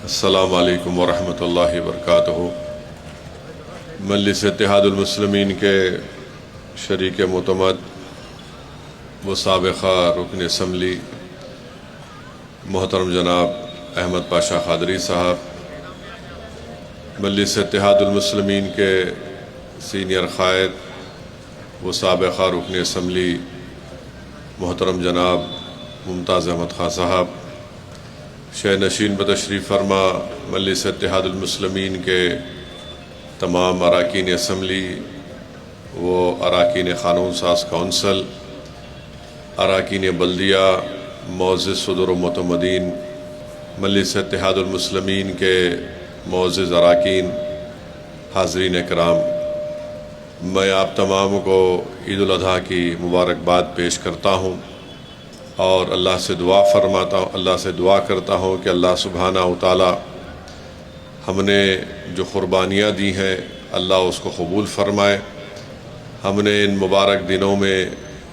السلام علیکم ورحمۃ اللہ وبرکاتہ۔ مجلس اتحاد المسلمین کے شریک معتمد و سابقہ رکن اسمبلی محترم جناب احمد پاشا قادری صاحب، مجلس اتحاد المسلمین کے سینئر قائد و سابقہ رکن اسمبلی محترم جناب ممتاز احمد خان صاحب، شہ نشین بتشریف فرما مجلس اتحاد المسلمین کے تمام اراکین اسمبلی و اراکین قانون ساز کونسل، اراکین بلدیہ، معزز صدر و معتمدین، مجلس اتحاد المسلمین کے معزز اراکین، حاضرین اکرام، میں آپ تمام کو عید الاضحیٰ کی مبارکباد پیش کرتا ہوں اور اللہ سے دعا کرتا ہوں کہ اللہ سبحانہ و تعالی ہم نے جو قربانیاں دی ہیں اللہ اس کو قبول فرمائے۔ ہم نے ان مبارک دنوں میں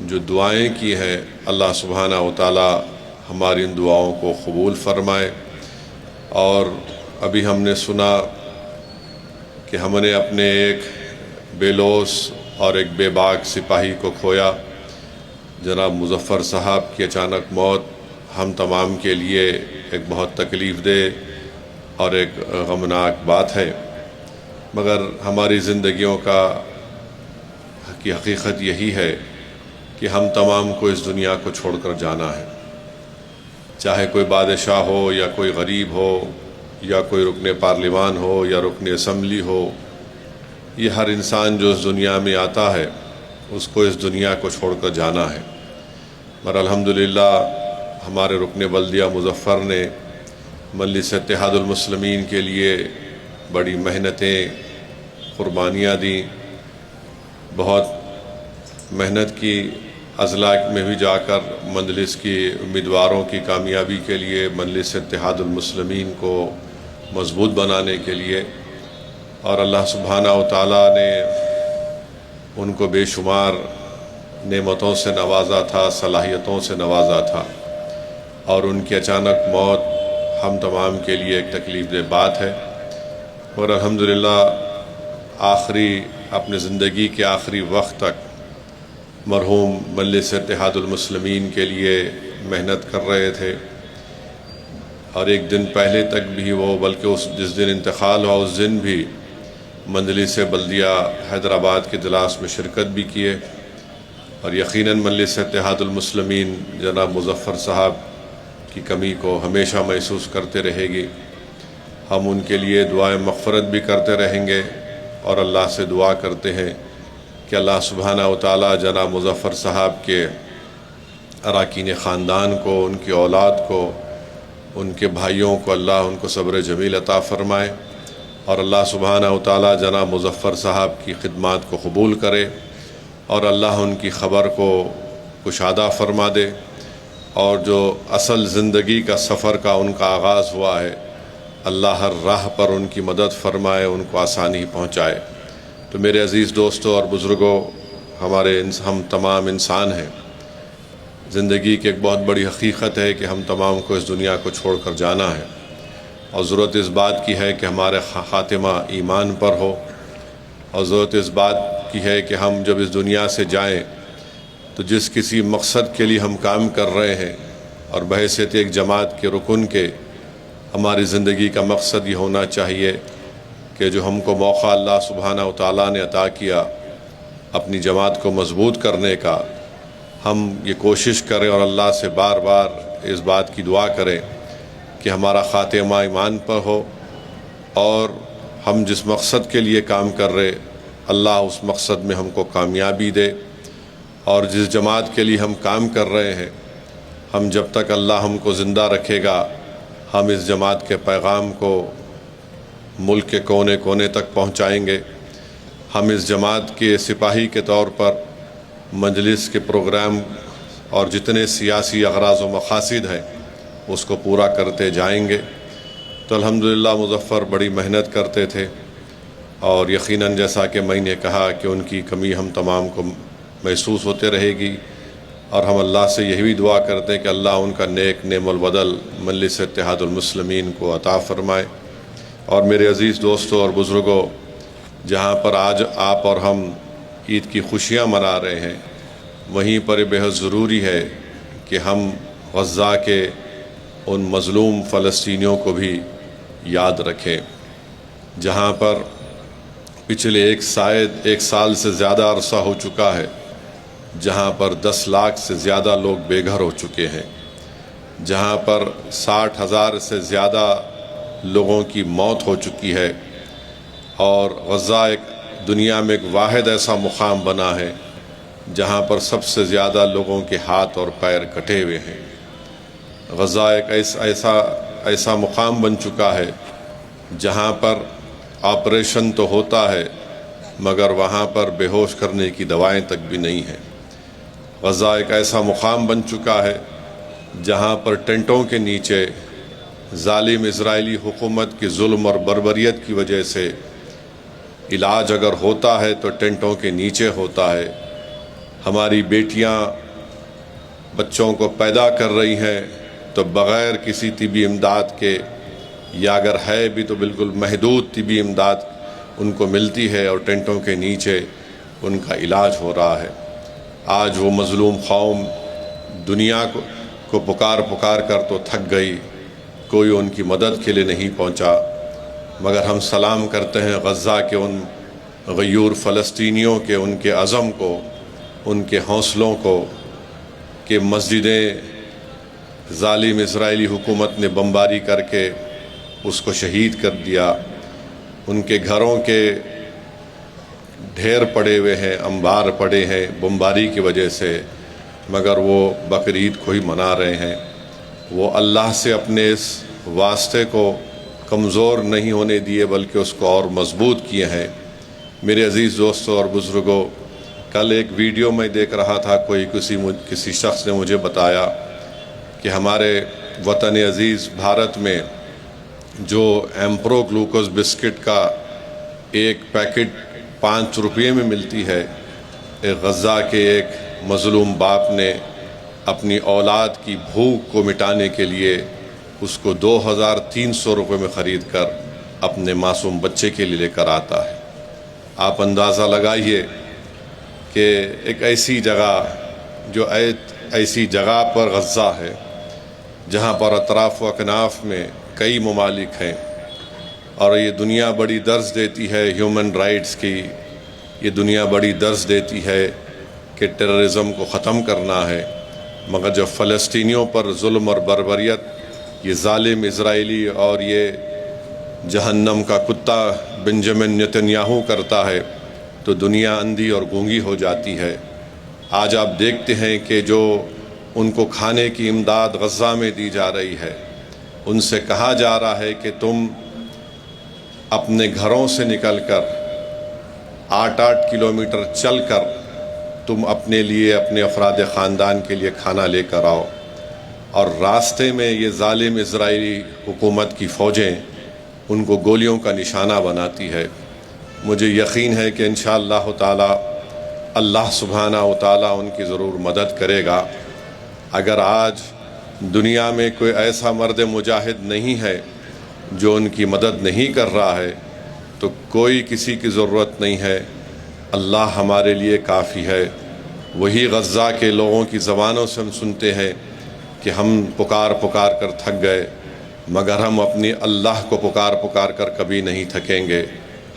جو دعائیں کی ہیں اللہ سبحانہ و تعالی ہماری ان دعاؤں کو قبول فرمائے۔ اور ابھی ہم نے سنا کہ ہم نے اپنے ایک بے لوث اور ایک بے باک سپاہی کو کھویا، جناب مظفر صاحب کی اچانک موت ہم تمام کے لیے ایک بہت تکلیف دہ اور ایک غمناک بات ہے، مگر ہماری زندگیوں کی حقیقت یہی ہے کہ ہم تمام کو اس دنیا کو چھوڑ کر جانا ہے، چاہے کوئی بادشاہ ہو یا کوئی غریب ہو یا کوئی رکن پارلیمان ہو یا رکن اسمبلی ہو، یہ ہر انسان جو اس دنیا میں آتا ہے اس کو اس دنیا کو چھوڑ کر جانا ہے۔ مگر الحمدللہ ہمارے رکن بلدیہ مظفر نے مجلس اتحاد المسلمین کے لیے بڑی محنتیں، قربانیاں دیں، بہت محنت کی، اضلاع میں بھی جا کر مجلس کی امیدواروں کی کامیابی کے لیے، مجلس اتحاد المسلمین کو مضبوط بنانے کے لیے، اور اللہ سبحانہ و تعالیٰ نے ان کو بے شمار نعمتوں سے نوازا تھا، صلاحیتوں سے نوازا تھا، اور ان کی اچانک موت ہم تمام کے لیے ایک تکلیف دہ بات ہے۔ اور الحمدللہ اپنے زندگی کے آخری وقت تک مرحوم مجلس اتحاد المسلمین کے لیے محنت کر رہے تھے، اور ایک دن پہلے تک بھی وہ، بلکہ جس دن انتقال ہوا اس دن بھی مجلس بلدیہ حیدرآباد کے اجلاس میں شرکت بھی کیے، اور یقیناً مجلس اتحاد المسلمین جناب مظفر صاحب کی کمی کو ہمیشہ محسوس کرتے رہے گی۔ ہم ان کے لیے دعائیں مغفرت بھی کرتے رہیں گے اور اللہ سے دعا کرتے ہیں کہ اللہ سبحانہ و تعالی جناب مظفر صاحب کے اراکین خاندان کو، ان کی اولاد کو، ان کے بھائیوں کو اللہ ان کو صبر جمیل عطا فرمائے، اور اللہ سبحانہ و تعالی جناب مظفر صاحب کی خدمات کو قبول کرے، اور اللہ ان کی خبر کو کشادہ فرما دے، اور جو اصل زندگی کا سفر کا ان کا آغاز ہوا ہے اللہ ہر راہ پر ان کی مدد فرمائے، ان کو آسانی پہنچائے۔ تو میرے عزیز دوستوں اور بزرگوں، ہم تمام انسان ہیں، زندگی کی ایک بہت بڑی حقیقت ہے کہ ہم تمام کو اس دنیا کو چھوڑ کر جانا ہے، اور ضرورت اس بات کی ہے کہ ہمارے خاتمہ ایمان پر ہو، اور ضرورت اس بات کی ہے کہ ہم جب اس دنیا سے جائیں تو جس کسی مقصد کے لیے ہم کام کر رہے ہیں، اور بحیثیت ایک جماعت کے رکن کے، ہماری زندگی کا مقصد یہ ہونا چاہیے کہ جو ہم کو موقع اللہ سبحانہ و تعالیٰ نے عطا کیا اپنی جماعت کو مضبوط کرنے کا، ہم یہ کوشش کریں اور اللہ سے بار بار اس بات کی دعا کریں کہ ہمارا خاتمہ ایمان پر ہو، اور ہم جس مقصد کے لیے کام کر رہے اللہ اس مقصد میں ہم کو کامیابی دے، اور جس جماعت کے لیے ہم کام کر رہے ہیں، ہم جب تک اللہ ہم کو زندہ رکھے گا ہم اس جماعت کے پیغام کو ملک کے کونے کونے تک پہنچائیں گے۔ ہم اس جماعت کے سپاہی کے طور پر مجلس کے پروگرام اور جتنے سیاسی اغراض و مقاصد ہیں اس کو پورا کرتے جائیں گے۔ تو الحمدللہ مظفر بڑی محنت کرتے تھے، اور یقیناً جیسا کہ میں نے کہا کہ ان کی کمی ہم تمام کو محسوس ہوتے رہے گی، اور ہم اللہ سے یہی بھی دعا کرتے ہیں کہ اللہ ان کا نیک نعم البدل مجلس اتحاد المسلمین کو عطا فرمائے۔ اور میرے عزیز دوستوں اور بزرگوں، جہاں پر آج آپ اور ہم عید کی خوشیاں منا رہے ہیں، وہیں پر بہت ضروری ہے کہ ہم غزہ کے ان مظلوم فلسطینیوں کو بھی یاد رکھیں، جہاں پر پچھلے ایک سال سے زیادہ عرصہ ہو چکا ہے، جہاں پر 10 لاکھ سے زیادہ لوگ بے گھر ہو چکے ہیں، جہاں پر 60,000 سے زیادہ لوگوں کی موت ہو چکی ہے، اور غزہ ایک دنیا میں ایک واحد ایسا مقام بنا ہے جہاں پر سب سے زیادہ لوگوں کے ہاتھ اور پیر کٹے ہوئے ہیں۔ غزہ ایک ایسا مقام بن چکا ہے جہاں پر آپریشن تو ہوتا ہے مگر وہاں پر بے ہوش کرنے کی دوائیں تک بھی نہیں ہیں۔ غزہ ایک ایسا مقام بن چکا ہے جہاں پر ٹینٹوں کے نیچے ظالم اسرائیلی حکومت کی ظلم اور بربریت کی وجہ سے علاج اگر ہوتا ہے تو ٹینٹوں کے نیچے ہوتا ہے۔ ہماری بیٹیاں بچوں کو پیدا کر رہی ہیں تو بغیر کسی طبی امداد کے، یا اگر ہے بھی تو بالکل محدود طبی امداد ان کو ملتی ہے، اور ٹینٹوں کے نیچے ان کا علاج ہو رہا ہے۔ آج وہ مظلوم قوم دنیا کو پکار کر تو تھک گئی، کوئی ان کی مدد کے لیے نہیں پہنچا، مگر ہم سلام کرتے ہیں غزہ کے ان غیور فلسطینیوں کے، ان کے عزم کو، ان کے حوصلوں کو، کہ مسجدیں ظالم اسرائیلی حکومت نے بمباری کر کے اس کو شہید کر دیا، ان کے گھروں کے ڈھیر پڑے ہوئے ہیں، انبار پڑے ہیں بمباری کی وجہ سے، مگر وہ بقرعید کو ہی منا رہے ہیں۔ وہ اللہ سے اپنے اس واسطے کو کمزور نہیں ہونے دیے بلکہ اس کو اور مضبوط کیے ہیں۔ میرے عزیز دوستوں اور بزرگوں، کل ایک ویڈیو میں دیکھ رہا تھا، کسی شخص نے مجھے بتایا کہ ہمارے وطن عزیز بھارت میں جو ایمپرو گلوکوز بسکٹ کا ایک پیکٹ 5 روپے میں ملتی ہے، غزہ کے ایک مظلوم باپ نے اپنی اولاد کی بھوک کو مٹانے کے لیے اس کو 2,300 روپے میں خرید کر اپنے معصوم بچے کے لیے لے کر آتا ہے۔ آپ اندازہ لگائیے کہ ایک ایسی جگہ پر غزہ ہے جہاں پر اطراف و اکناف میں کئی ممالک ہیں، اور یہ دنیا بڑی درس دیتی ہے ہیومن رائٹس کی، یہ دنیا بڑی درس دیتی ہے کہ ٹیررزم کو ختم کرنا ہے، مگر جب فلسطینیوں پر ظلم اور بربریت یہ ظالم اسرائیلی اور یہ جہنم کا کتا بنجمن نتنیاہو کرتا ہے تو دنیا اندھی اور گونگی ہو جاتی ہے۔ آج آپ دیکھتے ہیں کہ جو ان کو کھانے کی امداد غزہ میں دی جا رہی ہے، ان سے کہا جا رہا ہے کہ تم اپنے گھروں سے نکل کر 8 کلومیٹر چل کر تم اپنے لیے، اپنے افراد خاندان کے لیے کھانا لے کر آؤ، اور راستے میں یہ ظالم اسرائیلی حکومت کی فوجیں ان کو گولیوں کا نشانہ بناتی ہے۔ مجھے یقین ہے کہ انشاءاللہ تعالی اللہ سبحانہ و تعالی ان کی ضرور مدد کرے گا۔ اگر آج دنیا میں کوئی ایسا مرد مجاہد نہیں ہے جو ان کی مدد نہیں کر رہا ہے تو کوئی کسی کی ضرورت نہیں ہے، اللہ ہمارے لیے کافی ہے۔ وہی غزہ کے لوگوں کی زبانوں سے ہم سنتے ہیں کہ ہم پکار کر تھک گئے، مگر ہم اپنی اللہ کو پکار کر کبھی نہیں تھکیں گے۔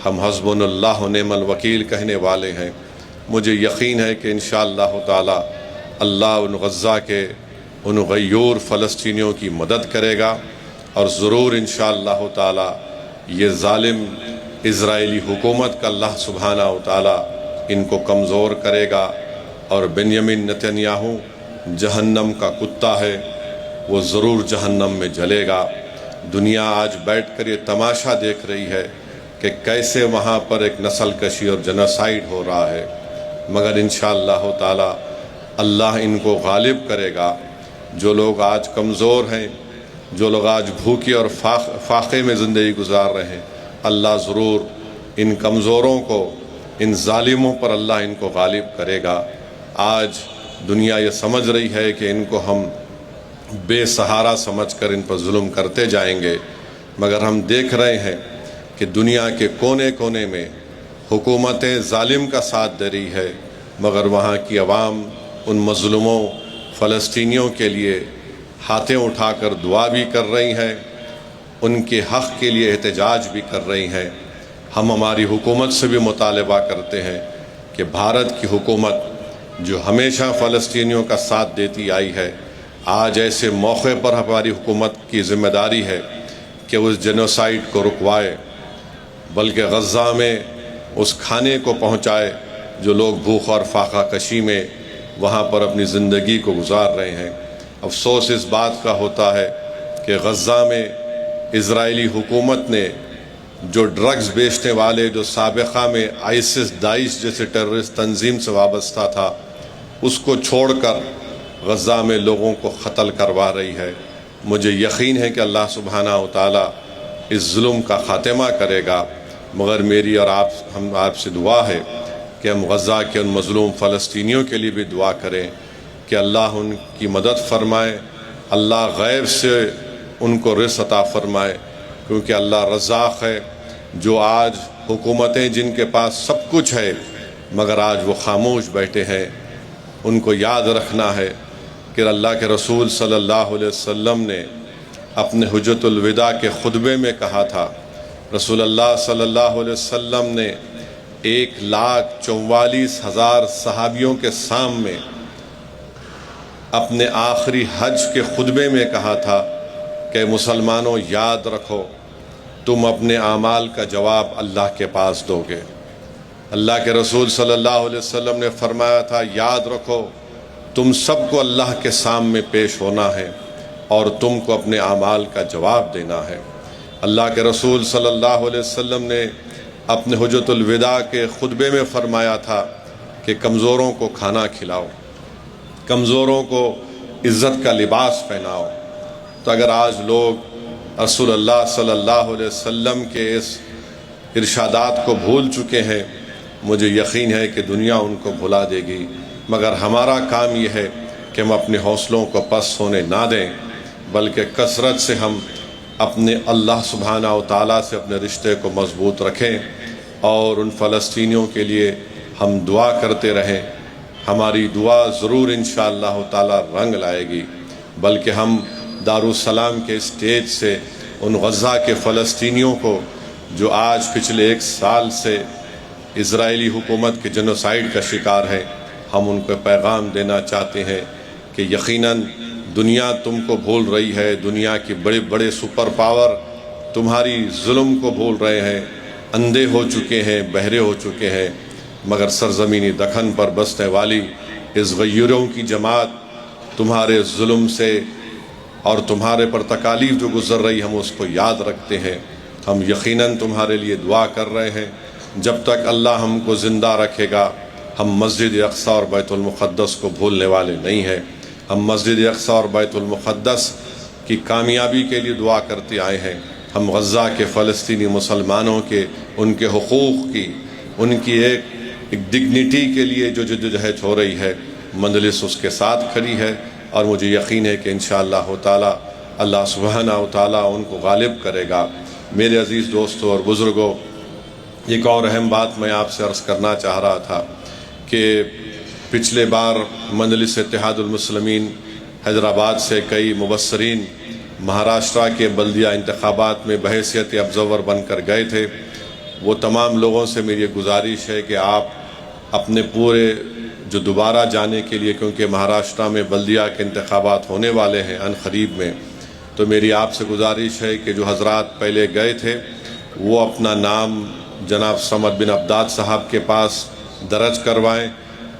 ہم حسبنا اللہ و نعم الوکیل کہنے والے ہیں۔ مجھے یقین ہے کہ انشاءاللہ تعالی اللہ ان غزہ کے ان غیور فلسطینیوں کی مدد کرے گا، اور ضرور انشاءاللہ تعالی یہ ظالم اسرائیلی حکومت کا اللہ سبحانہ و تعالی ان کو کمزور کرے گا، اور بنیامین نتنیاہو جہنم کا کتا ہے، وہ ضرور جہنم میں جلے گا۔ دنیا آج بیٹھ کر یہ تماشا دیکھ رہی ہے کہ کیسے وہاں پر ایک نسل کشی اور جنوسائیڈ ہو رہا ہے، مگر انشاءاللہ تعالی اللہ ان کو غالب کرے گا۔ جو لوگ آج کمزور ہیں، جو لوگ آج بھوکی اور فاقے میں زندگی گزار رہے ہیں، اللہ ضرور ان کمزوروں کو، ان ظالموں پر اللہ ان کو غالب کرے گا۔ آج دنیا یہ سمجھ رہی ہے کہ ان کو ہم بے سہارا سمجھ کر ان پر ظلم کرتے جائیں گے، مگر ہم دیکھ رہے ہیں کہ دنیا کے کونے کونے میں حکومتیں ظالم کا ساتھ دے رہی ہے، مگر وہاں کی عوام ان مظلوموں فلسطینیوں کے لیے ہاتھیں اٹھا کر دعا بھی کر رہی ہیں، ان کے حق کے لیے احتجاج بھی کر رہی ہیں۔ ہم ہماری حکومت سے بھی مطالبہ کرتے ہیں کہ بھارت کی حکومت جو ہمیشہ فلسطینیوں کا ساتھ دیتی آئی ہے، آج ایسے موقع پر ہماری حکومت کی ذمہ داری ہے کہ اس جینوسائیڈ کو رکوائے، بلکہ غزہ میں اس کھانے کو پہنچائے جو لوگ بھوک اور فاقہ کشی میں وہاں پر اپنی زندگی کو گزار رہے ہیں۔ افسوس اس بات کا ہوتا ہے کہ غزہ میں اسرائیلی حکومت نے جو ڈرگز بیچنے والے، جو سابقہ میں آئسس داعش جیسے ٹیررسٹ تنظیم سے وابستہ تھا، اس کو چھوڑ کر غزہ میں لوگوں کو قتل کروا رہی ہے۔ مجھے یقین ہے کہ اللہ سبحانہ و تعالیٰ اس ظلم کا خاتمہ کرے گا، مگر میری اور ہم آپ سے دعا ہے کہ ہم غزہ کے ان مظلوم فلسطینیوں کے لیے بھی دعا کریں کہ اللہ ان کی مدد فرمائے، اللہ غیب سے ان کو رزق عطا فرمائے، کیونکہ اللہ رزاق ہے۔ جو آج حکومتیں جن کے پاس سب کچھ ہے مگر آج وہ خاموش بیٹھے ہیں، ان کو یاد رکھنا ہے کہ اللہ کے رسول صلی اللہ علیہ وسلم نے اپنے حجۃ الوداع کے خطبے میں کہا تھا، رسول اللہ صلی اللہ علیہ وسلم نے 1,44,000 صحابیوں کے سامنے اپنے آخری حج کے خطبے میں کہا تھا کہ مسلمانوں یاد رکھو، تم اپنے اعمال کا جواب اللہ کے پاس دو گے۔ اللہ کے رسول صلی اللہ علیہ وسلم نے فرمایا تھا، یاد رکھو تم سب کو اللہ کے سامنے پیش ہونا ہے اور تم کو اپنے اعمال کا جواب دینا ہے۔ اللہ کے رسول صلی اللہ علیہ وسلم نے اپنے حجۃ الوداع کے خطبے میں فرمایا تھا کہ کمزوروں کو کھانا کھلاؤ، کمزوروں کو عزت کا لباس پہناؤ۔ تو اگر آج لوگ رسول اللہ صلی اللہ علیہ وسلم کے اس ارشادات کو بھول چکے ہیں، مجھے یقین ہے کہ دنیا ان کو بھلا دے گی، مگر ہمارا کام یہ ہے کہ ہم اپنے حوصلوں کو پست ہونے نہ دیں، بلکہ کثرت سے ہم اپنے اللہ سبحانہ و تعالیٰ سے اپنے رشتے کو مضبوط رکھیں اور ان فلسطینیوں کے لیے ہم دعا کرتے رہیں۔ ہماری دعا ضرور انشاءاللہ تعالیٰ رنگ لائے گی، بلکہ ہم دارالسلام کے اسٹیج سے ان غزہ کے فلسطینیوں کو جو آج پچھلے 1 سال سے اسرائیلی حکومت کے جینوسائیڈ کا شکار ہیں، ہم ان کو پیغام دینا چاہتے ہیں کہ یقیناً دنیا تم کو بھول رہی ہے، دنیا کے بڑے بڑے سپر پاور تمہاری ظلم کو بھول رہے ہیں، اندھے ہو چکے ہیں، بہرے ہو چکے ہیں، مگر سرزمینی دکن پر بسنے والی اس غیوروں کی جماعت تمہارے ظلم سے اور تمہارے پر تکالیف جو گزر رہی ہم اس کو یاد رکھتے ہیں۔ ہم یقیناً تمہارے لیے دعا کر رہے ہیں، جب تک اللہ ہم کو زندہ رکھے گا ہم مسجد اقصی اور بیت المقدس کو بھولنے والے نہیں ہیں۔ ہم مسجد اقصی اور بیت المقدس کی کامیابی کے لیے دعا کرتے آئے ہیں۔ ہم غزہ کے فلسطینی مسلمانوں کے ان کے حقوق کی، ان کی ایک ڈگنیٹی کے لیے جو جدوجہد ہو رہی ہے، مجلس اس کے ساتھ کھڑی ہے، اور مجھے یقین ہے کہ انشاءاللہ تعالی اللہ سبحانہ و تعالیٰ ان کو غالب کرے گا۔ میرے عزیز دوستوں اور بزرگوں، ایک اور اہم بات میں آپ سے عرض کرنا چاہ رہا تھا کہ پچھلے بار مجلس اتحاد المسلمین حیدرآباد سے کئی مبصرین مہاراشٹرا کے بلدیہ انتخابات میں بحیثیت ابزرور بن کر گئے تھے۔ وہ تمام لوگوں سے میری گزارش ہے کہ آپ اپنے پورے جو دوبارہ جانے کے لیے، کیونکہ مہاراشٹرا میں بلدیہ کے انتخابات ہونے والے ہیں عن قریب میں، تو میری آپ سے گزارش ہے کہ جو حضرات پہلے گئے تھے وہ اپنا نام جناب صمد بن عبداد صاحب کے پاس درج کروائیں،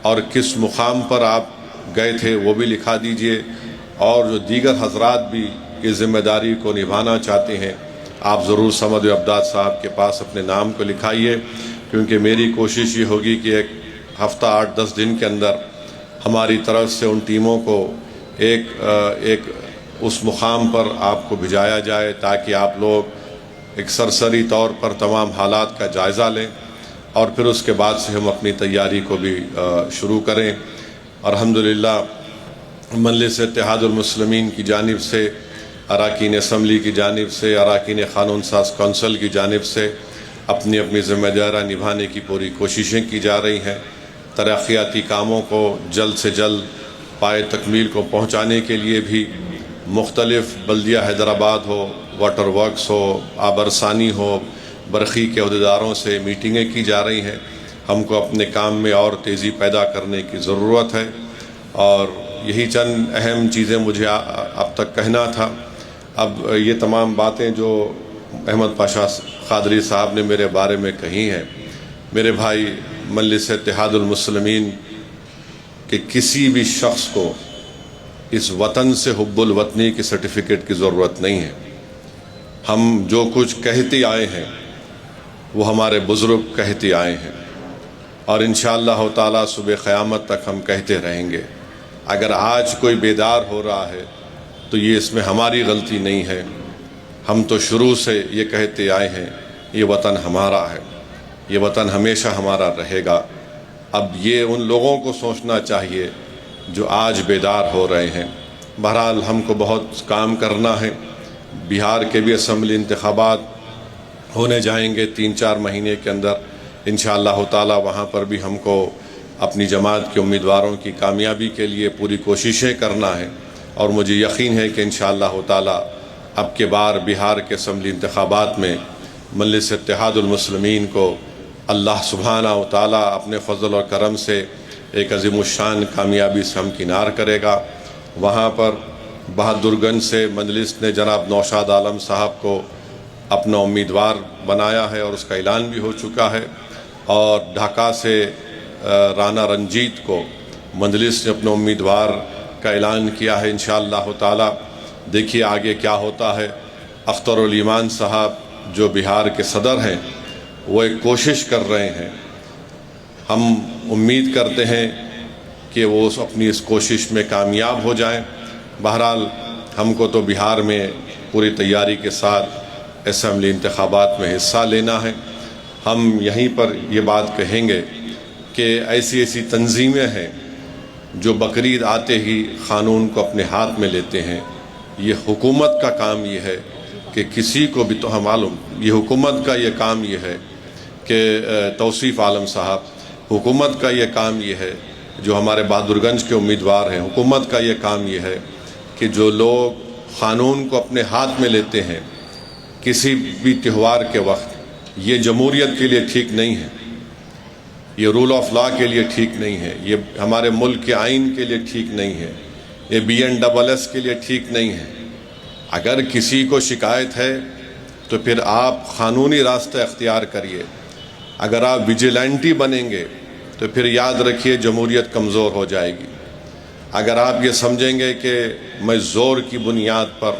اور کس مقام پر آپ گئے تھے وہ بھی لکھا دیجئے، اور جو دیگر حضرات بھی اس ذمہ داری کو نبھانا چاہتے ہیں آپ ضرور صمد بن عبداد صاحب کے پاس اپنے نام کو لکھائیے، کیونکہ میری کوشش یہ ہوگی کہ ایک ہفتہ 8-10 دن کے اندر ہماری طرف سے ان ٹیموں کو ایک اس مقام پر آپ کو بھیجایا جائے، تاکہ آپ لوگ ایک سرسری طور پر تمام حالات کا جائزہ لیں، اور پھر اس کے بعد سے ہم اپنی تیاری کو بھی شروع کریں۔ اور الحمدللہ مجلس اتحاد المسلمین کی جانب سے، اراکین اسمبلی کی جانب سے، اراکین قانون ساز کونسل کی جانب سے اپنی اپنی ذمہ داریاں نبھانے کی پوری کوششیں کی جا رہی ہیں۔ ترقیاتی کاموں کو جلد سے جلد پائے تکمیل کو پہنچانے کے لیے بھی مختلف بلدیہ حیدرآباد ہو، واٹر ورکس ہو، آبرسانی ہو، برقی کے عہدیداروں سے میٹنگیں کی جا رہی ہیں۔ ہم کو اپنے کام میں اور تیزی پیدا کرنے کی ضرورت ہے، اور یہی چند اہم چیزیں مجھے اب تک کہنا تھا۔ اب یہ تمام باتیں جو احمد پاشا قادری صاحب نے میرے بارے میں کہی ہیں، میرے بھائی، مجلس اتحاد المسلمین کہ کسی بھی شخص کو اس وطن سے حب الوطنی کی سرٹیفکیٹ کی ضرورت نہیں ہے۔ ہم جو کچھ کہتے آئے ہیں وہ ہمارے بزرگ کہتے آئے ہیں، اور انشاءاللہ تعالی صبح قیامت تک ہم کہتے رہیں گے۔ اگر آج کوئی بیدار ہو رہا ہے تو یہ اس میں ہماری غلطی نہیں ہے۔ ہم تو شروع سے یہ کہتے آئے ہیں، یہ وطن ہمارا ہے، یہ وطن ہمیشہ ہمارا رہے گا۔ اب یہ ان لوگوں کو سوچنا چاہیے جو آج بیدار ہو رہے ہیں۔ بہرحال ہم کو بہت کام کرنا ہے۔ بہار کے بھی اسمبلی انتخابات ہونے جائیں گے 3-4 مہینے کے اندر انشاءاللہ تعالی۔ وہاں پر بھی ہم کو اپنی جماعت کے امیدواروں کی کامیابی کے لیے پوری کوششیں کرنا ہے، اور مجھے یقین ہے کہ انشاءاللہ تعالی اب کے بار بہار کے اسمبلی انتخابات میں مجلس اتحاد المسلمین کو اللہ سبحانہ و تعالی اپنے فضل و کرم سے ایک عظیم الشان کامیابی سے ہمکنار کرے گا۔ وہاں پر بہادر گنج سے مجلس نے جناب نوشاد عالم صاحب کو اپنا امیدوار بنایا ہے، اور اس کا اعلان بھی ہو چکا ہے، اور ڈھاکہ سے رانا رنجیت کو مجلس نے اپنا امیدوار کا اعلان کیا ہے انشاءاللہ تعالی۔ دیکھیے آگے کیا ہوتا ہے۔ اختر الایمان صاحب جو بہار کے صدر ہیں، وہ ایک کوشش کر رہے ہیں۔ ہم امید کرتے ہیں کہ وہ اپنی اس کوشش میں کامیاب ہو جائیں۔ بہرحال ہم کو تو بہار میں پوری تیاری کے ساتھ اسمبلی انتخابات میں حصہ لینا ہے۔ ہم یہیں پر یہ بات کہیں گے کہ ایسی ایسی تنظیمیں ہیں جو بقرعید آتے ہی قانون کو اپنے ہاتھ میں لیتے ہیں۔ یہ حکومت کا کام یہ ہے کہ کسی کو بھی تو معلوم، یہ حکومت کا یہ کام یہ ہے کہ توصیف عالم صاحب، حکومت کا یہ کام یہ ہے، جو ہمارے بہادر گنج کے امیدوار ہیں، حکومت کا یہ کام یہ ہے کہ جو لوگ قانون کو اپنے ہاتھ میں لیتے ہیں کسی بھی تہوار کے وقت، یہ جمہوریت کے لیے ٹھیک نہیں ہے، یہ رول آف لا کے لیے ٹھیک نہیں ہے، یہ ہمارے ملک کے آئین کے لیے ٹھیک نہیں ہے، یہ BNSS کے لیے ٹھیک نہیں ہے۔ اگر کسی کو شکایت ہے تو پھر آپ قانونی راستہ اختیار کریے۔ اگر آپ ویجیلنٹی بنیں گے تو پھر یاد رکھیے جمہوریت کمزور ہو جائے گی۔ اگر آپ یہ سمجھیں گے کہ میں زور کی بنیاد پر،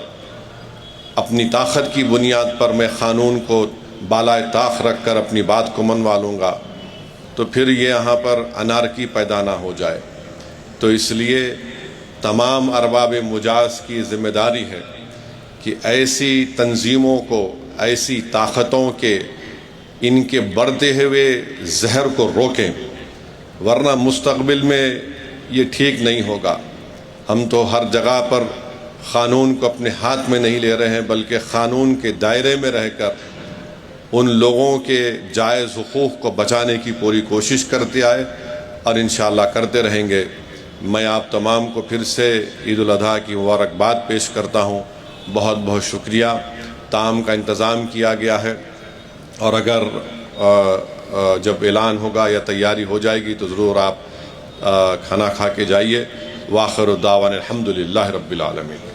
اپنی طاقت کی بنیاد پر میں قانون کو بالائے طاق رکھ کر اپنی بات کو منوا لوں گا، تو پھر یہ یہاں پر انارکی پیدا نہ ہو جائے۔ تو اس لیے تمام ارباب مجاز کی ذمہ داری ہے کہ ایسی تنظیموں کو، ایسی طاقتوں کے ان کے بڑھتے ہوئے زہر کو روکیں، ورنہ مستقبل میں یہ ٹھیک نہیں ہوگا۔ ہم تو ہر جگہ پر قانون کو اپنے ہاتھ میں نہیں لے رہے ہیں، بلکہ قانون کے دائرے میں رہ کر ان لوگوں کے جائز حقوق کو بچانے کی پوری کوشش کرتے آئے، اور انشاءاللہ کرتے رہیں گے۔ میں آپ تمام کو پھر سے عید الاضحیٰ کی مبارکباد پیش کرتا ہوں۔ بہت بہت شکریہ۔ طعام کا انتظام کیا گیا ہے، اور اگر جب اعلان ہوگا یا تیاری ہو جائے گی تو ضرور آپ کھانا کھا کے جائیے۔ وآخر دعوانا الحمدللہ رب العالمین۔